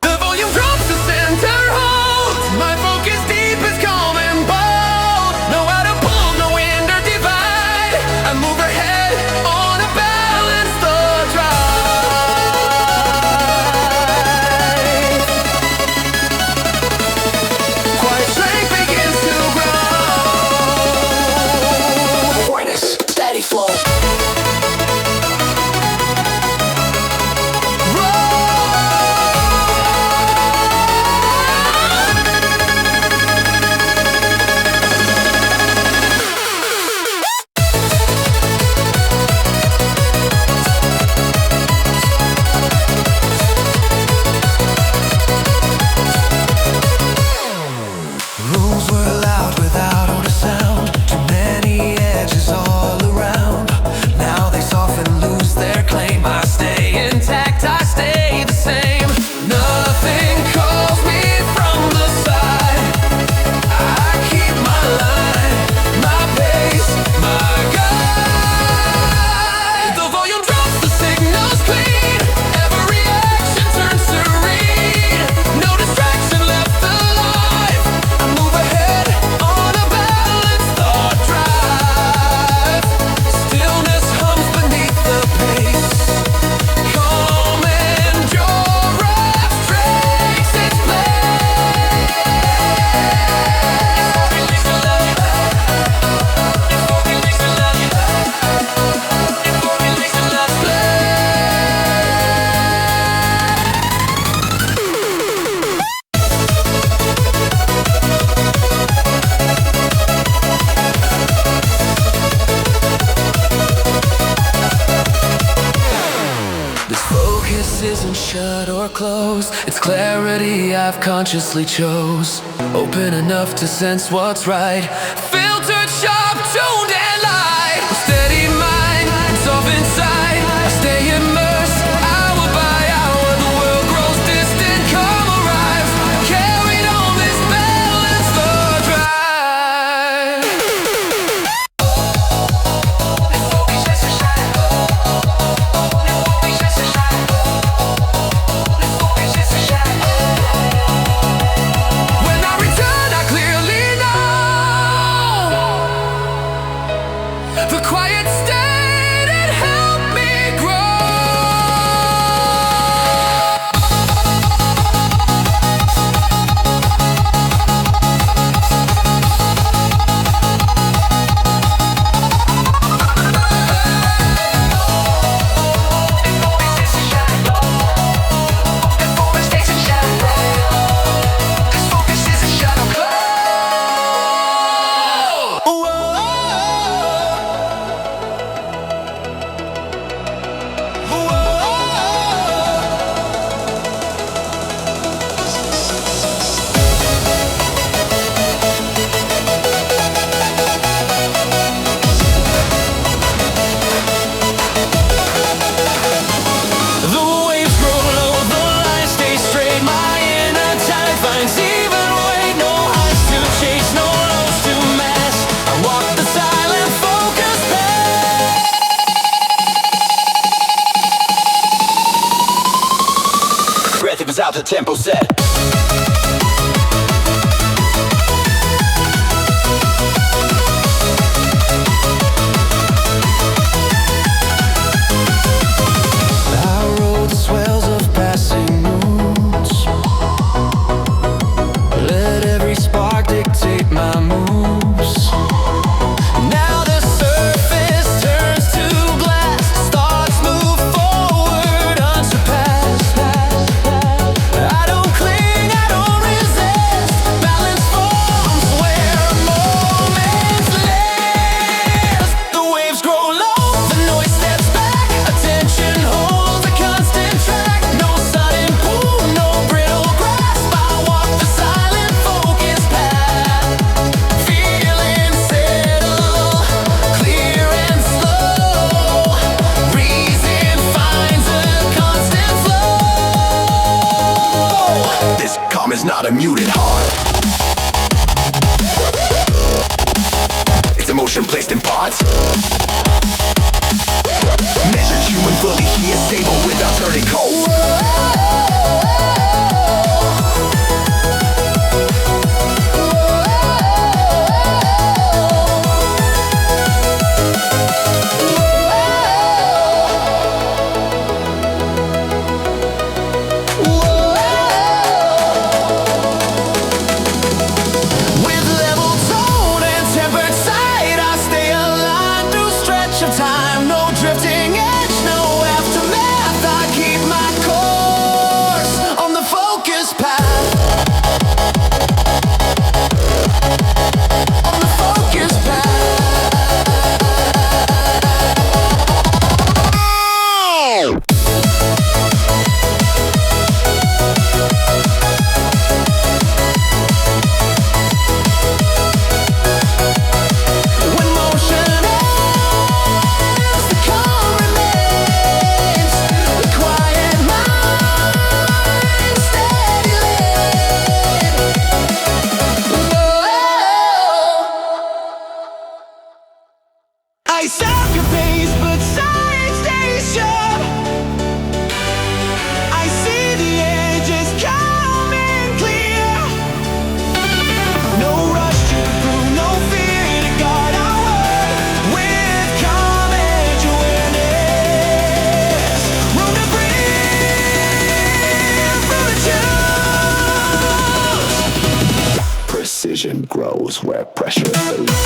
The volume drops, the center holds. My focus deep is calm and bold. No how to pull, no wind or divide. I move ahead on a balanced drive. Quiet strength begins to grow. Awareness, steady flow. Rules were loud without a sound. Too many edges all around. Now they soften, lose their claim. I stay intact, I stay the same. Nothing calls me from the side. I keep my line, my pace, my guide. The volume drops, the signal's clean. Every action turns serene. No distraction left alive. I move ahead on a balanced thought drive. Stillness hums beneath the pace. Calm and your breath takes its place. Release the love. Release the love. Release the love. This focus isn't shut or closed. It's clarity I've consciously chose. Open enough to sense what's right. Filtered, sharp, tuned and light. A steady mind, soft inside. I stay immersed, hour by hour. The world grows distant, come arrive. Carried on this balance, the drive. When I return, I clearly know tempo set. I rode the swells of passing moons. Let every spark dictate my moves. Now the surface turns to glass. Stars move forward unsurpassed. I don't cling, I don't resist. Balance forms where moments last. The waves grow low, the noise steps back. Attention holds a constant track. No sudden pull, no brittle grasp. I walk the silent focus path. Feeling settle, clear and slow. Reason finds a constant flow. This calm is not a muted heart. It's emotion placed in parts. Measured human fully, he is stable without turning cold. With level tone and tempered sight, I stay aligned through stretch of time. No drifting edge, no aftermath. I keep my course on the focus path. On the focus path. When motion ends, the calm remains. The quiet mind, steady lane. I stop your pace, but side stays sharp. I see the edges calm and clear. No rush to prove, no fear to guard our word. With calm edge awareness, room to breathe through the tunes. Precision grows where pressure fades.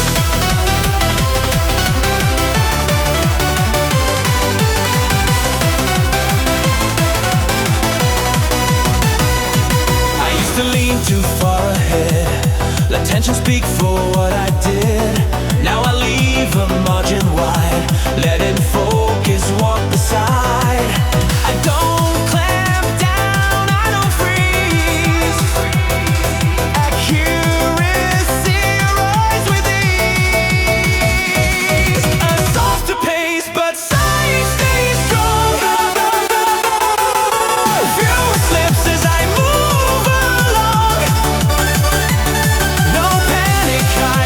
I used to lean too far ahead, let tension speak for what I did. Now I leave a margin wide, letting focus walk beside. I don't clamp down, I don't freeze. Accuracy rise with ease. A softer pace, but sight stays strong. Fewer slips as I move along. No panic, I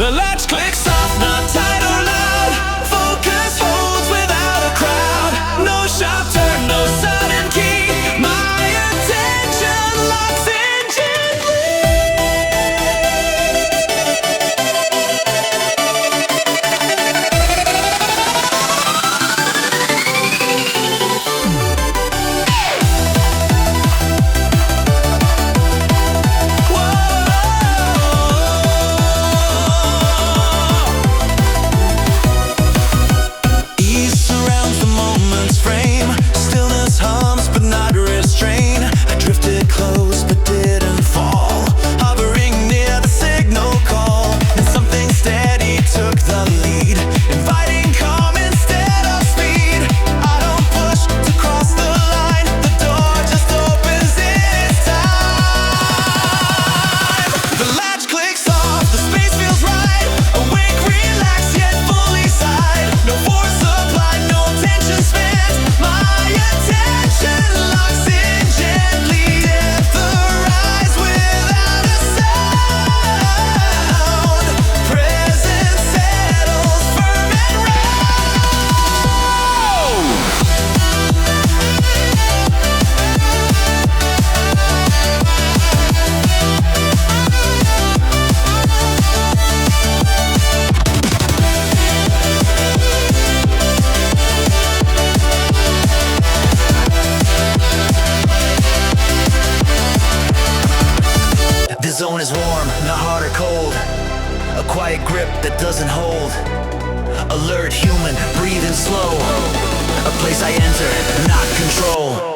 The latch clicks off, not tight or loud. Focus holds without a crowd. No sharp turn, no sudden key. My attention locks in gently. Ease surrounds the moment's frame. Stillness hums but not restrained. I drifted close but didn't fall. Hovering near the signal call. And something steady took the lead. Inviting calm instead of speed. I don't push to cross the line. The door just opens in its time. The latch clicks off, the space feels right. Awake, relaxed, yet fully side. No force applied, no tension spent. My attention locks in gently. Depth arrives without a sound. Presence settles firm and round. The zone is warm, not hard or cold. A quiet grip that doesn't hold. Alert, human, breathing slow. A place I enter, not control.